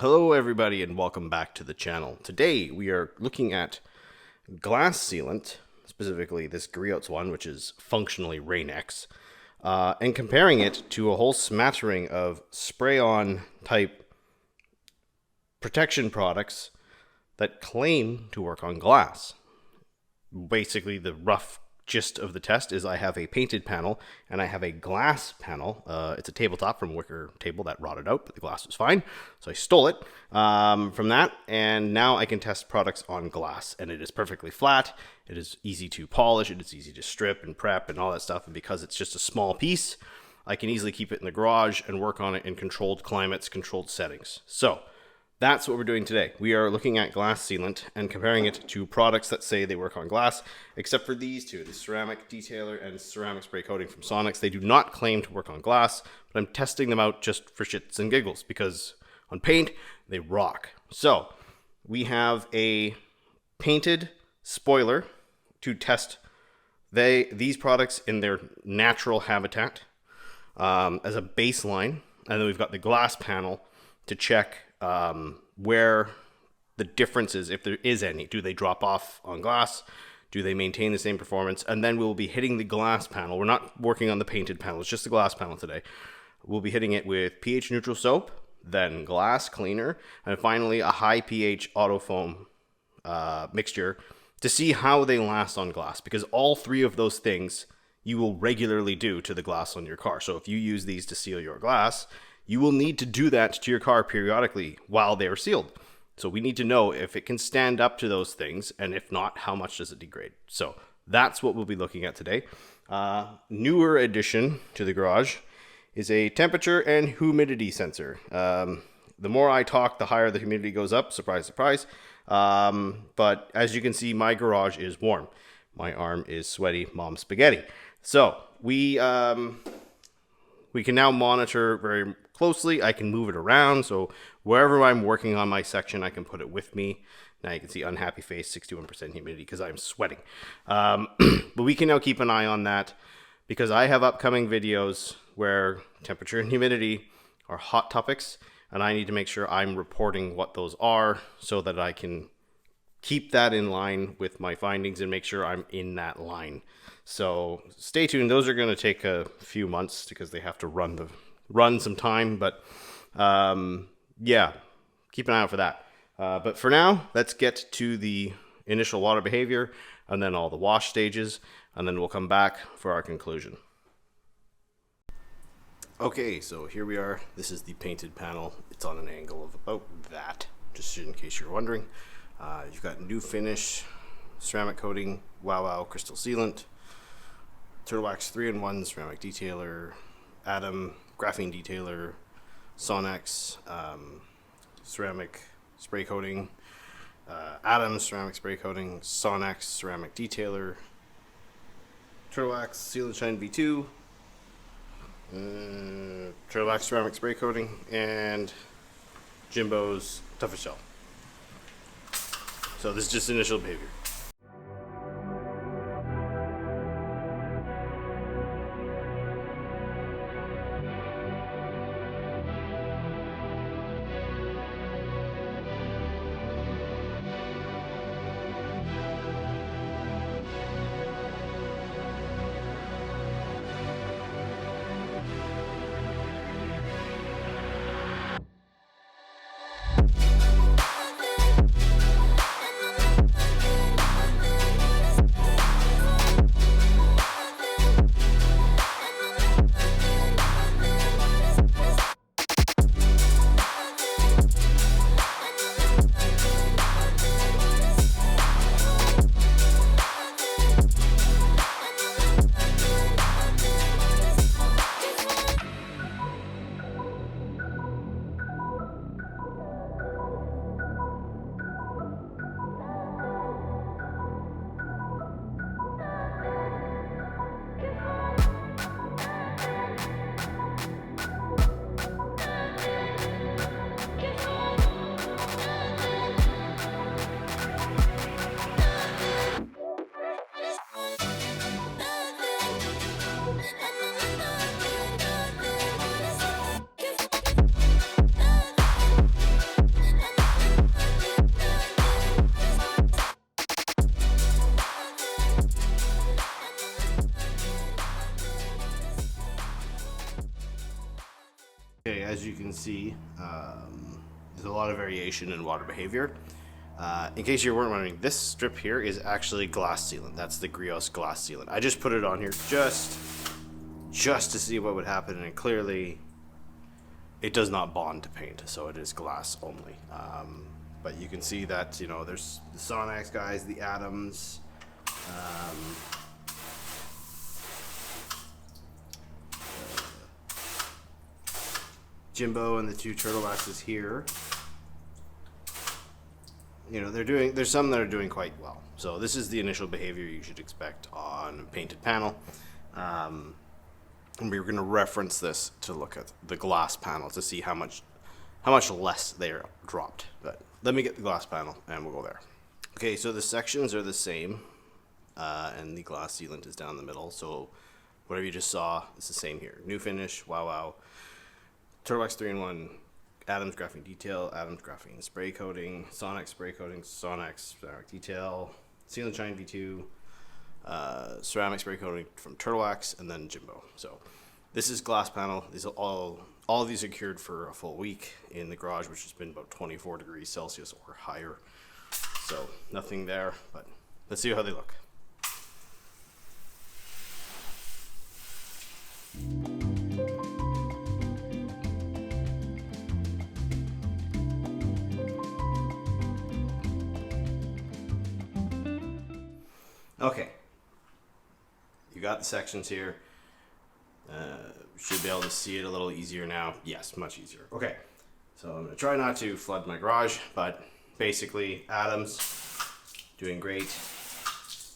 Hello everybody and welcome back to the channel. Today we are looking at glass sealant, specifically this Griots one, which is functionally Rain-X, and comparing it to a whole smattering of spray-on type protection products that claim to work on glass. Basically, the rough gist of the test is I have a painted panel and I have a glass panel. It's a tabletop from a wicker table that rotted out, but the glass was fine. So I stole it from that, and now I can test products on glass, and it is perfectly flat. It is easy to polish. It is easy to strip and prep and all that stuff. And because it's just a small piece, I can easily keep it in the garage and work on it in controlled climates, controlled settings. So that's what we're doing today. We are looking at glass sealant and comparing it to products that say they work on glass, except for these two, the ceramic detailer and ceramic spray coating from Sealants. They do not claim to work on glass, but I'm testing them out just for shits and giggles because on paint, they rock. So we have a painted spoiler to test these products in their natural habitat as a baseline. And then we've got the glass panel to check where the difference is, if there is any. Do they drop off on glass? Do they maintain the same performance? And then we'll be hitting the glass panel. We're not working on the painted panel. It's just the glass panel today. We'll be hitting it with pH neutral soap, then glass cleaner, and finally a high pH auto foam mixture to see how they last on glass, because all three of those things you will regularly do to the glass on your car. So if you use these to seal your glass, you will need to do that to your car periodically while they are sealed. So we need to know if it can stand up to those things, and if not, how much does it degrade? So that's what we'll be looking at today. Newer addition to the garage is a temperature and humidity sensor. The more I talk, the higher the humidity goes up. Surprise, surprise. But as you can see, my garage is warm. My arm is sweaty mom spaghetti. So we can now monitor very closely. I can move it around, so wherever I'm working on my section, I can put it with me. Now you can see unhappy face, 61% humidity because I'm sweating. But we can now keep an eye on that because I have upcoming videos where temperature and humidity are hot topics, and I need to make sure I'm reporting what those are so that I can keep that in line with my findings and make sure I'm in that line. So stay tuned. Those are going to take a few months because they have to run some time, but yeah, keep an eye out for that. But for now, let's get to the initial water behavior and then all the wash stages, and then we'll come back for our conclusion. Okay, so here we are. This is the painted panel. It's on an angle of about that, just in case you're wondering. You've got new finish, ceramic coating, Wow crystal sealant, Turtle Wax 3-in-1 ceramic detailer, Atom graphene detailer, Sonex ceramic spray coating, Atom ceramic spray coating, Sonex ceramic detailer, Turtle Wax Seal and Shine V2, Turtle Wax ceramic spray coating, and Jimbo's Toughest Shell. So this is just initial behavior. you can see, there's a lot of variation in water behavior. In case you weren't wondering, this strip here is actually glass sealant. That's the Griots glass sealant. I just put it on here just to see what would happen, and clearly it does not bond to paint, so it is glass only. But you can see that, you know, there's the Sonax guys, the Adams, Jimbo, and the two turtle waxes here. You know, there's some that are doing quite well. So this is the initial behavior you should expect on a painted panel. And we're going to reference this to look at the glass panel to see how much less they're dropped. But let me get the glass panel and we'll go there. Okay, so the sections are the same, and the glass sealant is down the middle. So whatever you just saw, it's the same here. New finish, wow. Turtle Wax 3-in-1, Adams graphene detail, Adams graphene spray coating, Sonax spray coating, Sonax ceramic detail, Sealant Shine V2, ceramic spray coating from Turtle Wax, and then Jimbo. So this is glass panel. These are all of these are cured for a full week in the garage, which has been about 24 degrees Celsius or higher. So nothing there, but let's see how they look. Okay, you got the sections here. Should be able to see it a little easier now. Yes, much easier. Okay, so I'm going to try not to flood my garage, but basically Adams doing great.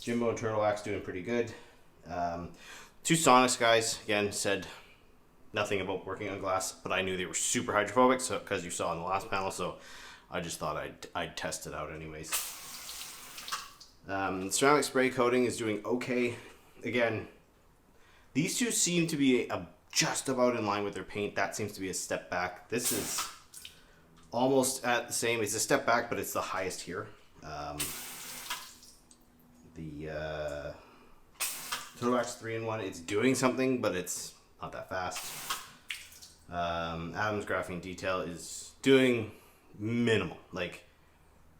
Jimbo and Turtle Wax doing pretty good. Two Sonax guys, again, said nothing about working on glass, but I knew they were super hydrophobic, so because you saw in the last panel, so I just thought I'd test it out anyways. Ceramic spray coating is doing okay. Again, these two seem to be just about in line with their paint. That seems to be a step back. This is almost at the same. It's a step back, but it's the highest here. The Turtle Wax 3-in-1, it's doing something, but it's not that fast. Adams graphene detail is doing minimal. Like,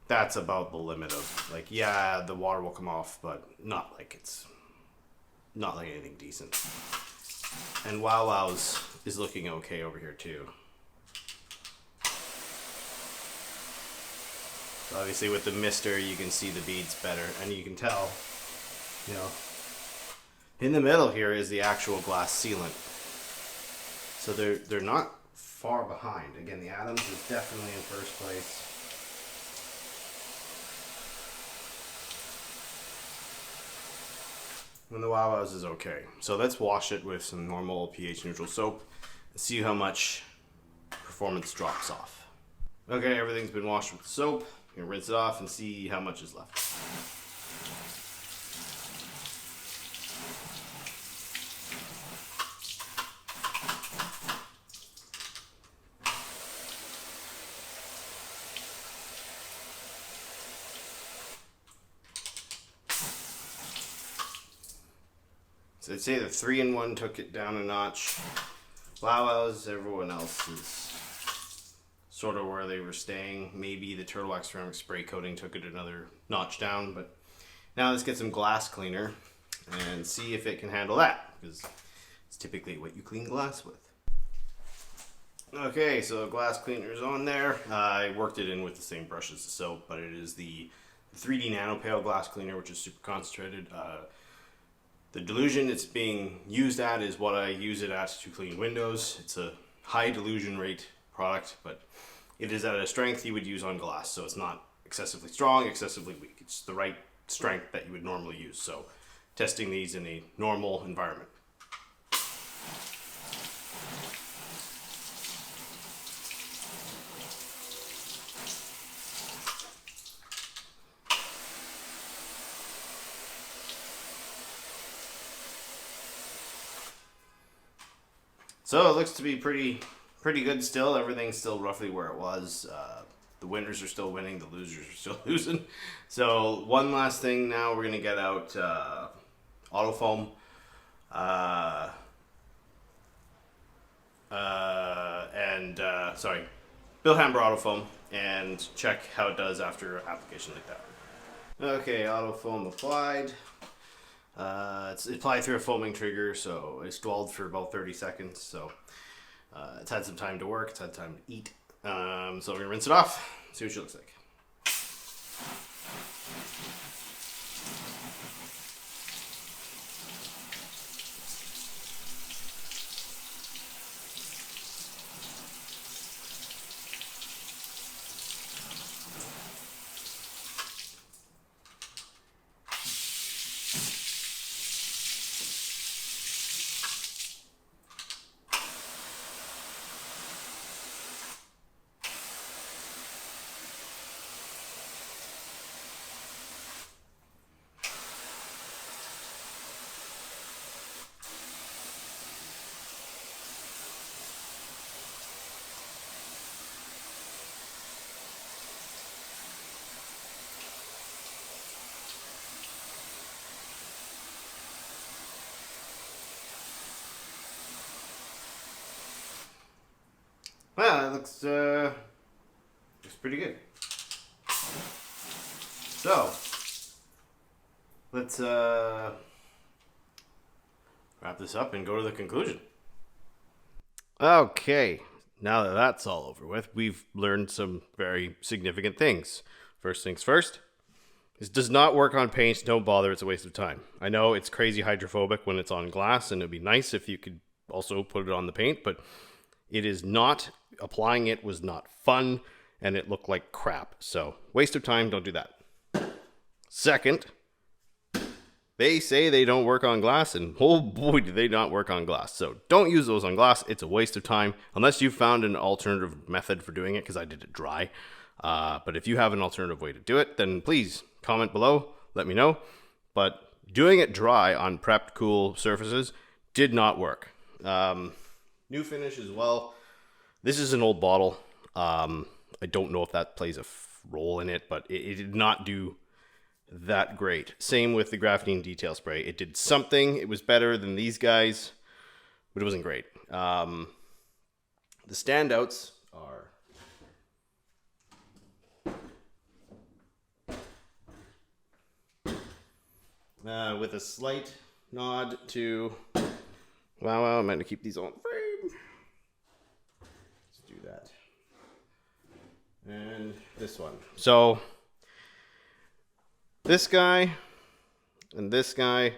that's about the limit of, like, yeah, the water will come off, but not like anything decent. And Wow Wow's is looking okay over here too. So obviously with the mister you can see the beads better, and you can tell, you know, in the middle here is the actual glass sealant. So they're not far behind. Again, the Adams is definitely in first place. And the Wow Wow's is okay. So let's wash it with some normal pH neutral soap and see how much performance drops off. Okay, everything's been washed with soap. You can rinse it off and see how much is left. So I'd say the 3-in-1 took it down a notch. Wow Wow's, everyone else is sort of where they were staying. Maybe the Turtle Wax ceramic spray coating took it another notch down, but now let's get some glass cleaner and see if it can handle that, because it's typically what you clean glass with. Okay, so glass cleaner's on there. I worked it in with the same brush as the soap, but it is the 3D Nano Pale glass cleaner, which is super concentrated. The dilution it's being used at is what I use it at to clean windows. It's a high dilution rate product, but it is at a strength you would use on glass. So it's not excessively strong, excessively weak. It's the right strength that you would normally use. So testing these in a normal environment. So it looks to be pretty good still. Everything's still roughly where it was. The winners are still winning, the losers are still losing. So one last thing now, we're going to get out auto foam. Sorry, Bilhan Auto Foam, and check how it does after application like that. Okay, auto foam applied. It's applied through a foaming trigger, so it's dwelled for about 30 seconds. So it's had some time to work. It's had time to eat. So I'm gonna rinse it off. See what she looks like. Well, it looks pretty good. So let's wrap this up and go to the conclusion. Okay, now that that's all over with, we've learned some very significant things. First things first, this does not work on paint. Don't bother, it's a waste of time. I know it's crazy hydrophobic when it's on glass, and it'd be nice if you could also put it on the paint, but it is not. Applying it was not fun, and it looked like crap. So, waste of time, don't do that. Second, they say they don't work on glass, and oh boy, do they not work on glass. So, don't use those on glass. It's a waste of time, unless you found an alternative method for doing it, because I did it dry. But if you have an alternative way to do it, then please comment below, let me know. But doing it dry on prepped, cool surfaces did not work. New finish as well. This is an old bottle. I don't know if that plays a role in it, but it did not do that great. Same with the graphene detail spray. It did something. It was better than these guys, but it wasn't great. The standouts are with a slight nod to wow, I'm going to keep these on frame. Let's do that. And this one. So this guy and this guy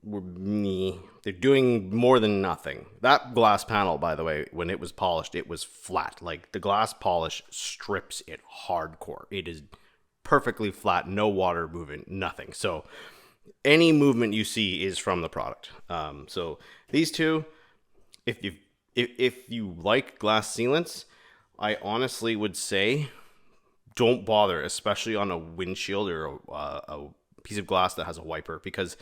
were me. They're doing more than nothing. That glass panel, by the way, when it was polished, it was flat. Like the glass polish strips it hardcore. It is perfectly flat, no water movement, nothing. So any movement you see is from the product. So these two, if you like glass sealants, I honestly would say don't bother, especially on a windshield or a piece of glass that has a wiper, because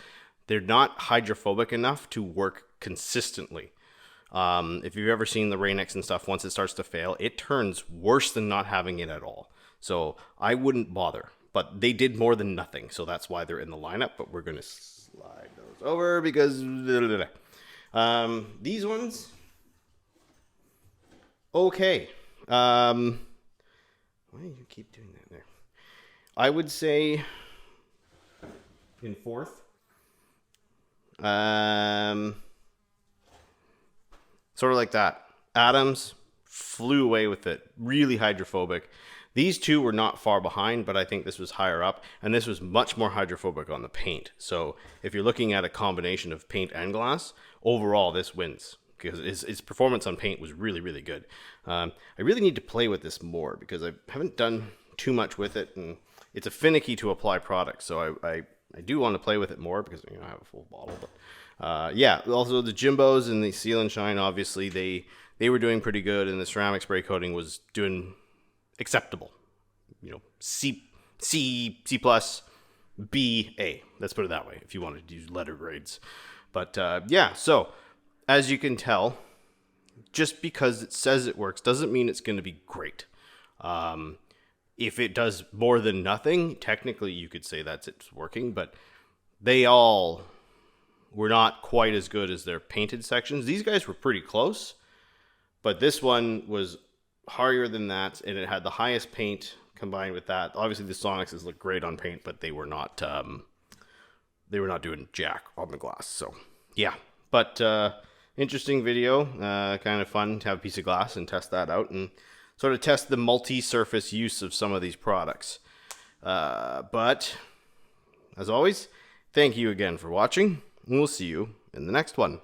they're not hydrophobic enough to work consistently. If you've ever seen the Rain-X and stuff, once it starts to fail, it turns worse than not having it at all. So I wouldn't bother. But they did more than nothing, so that's why they're in the lineup. But we're going to slide those over because these ones, okay. Why do you keep doing that there? I would say in fourth. Sort of like that. Adams flew away with it. Really hydrophobic. These two were not far behind, but I think this was higher up, and this was much more hydrophobic on the paint. So if you're looking at a combination of paint and glass, overall this wins, because its performance on paint was really, really good. I really need to play with this more, because I haven't done too much with it, and it's a finicky to apply product, so I do want to play with it more, because I have a full bottle. But yeah, also the Jimbos and the Seal and Shine, obviously, they were doing pretty good, and the ceramic spray coating was doing acceptable, C plus, B, A. Let's put it that way if you wanted to use letter grades. But yeah, so as you can tell, just because it says it works doesn't mean it's going to be great. If it does more than nothing, technically you could say that's it's working, but they all were not quite as good as their painted sections. These guys were pretty close. But this one was harder than that, and it had the highest paint combined with that. Obviously, the Sonixes look great on paint, but they were not doing jack on the glass. So yeah, but interesting video, kind of fun to have a piece of glass and test that out and sort of test the multi-surface use of some of these products. But as always, thank you again for watching, and we'll see you in the next one.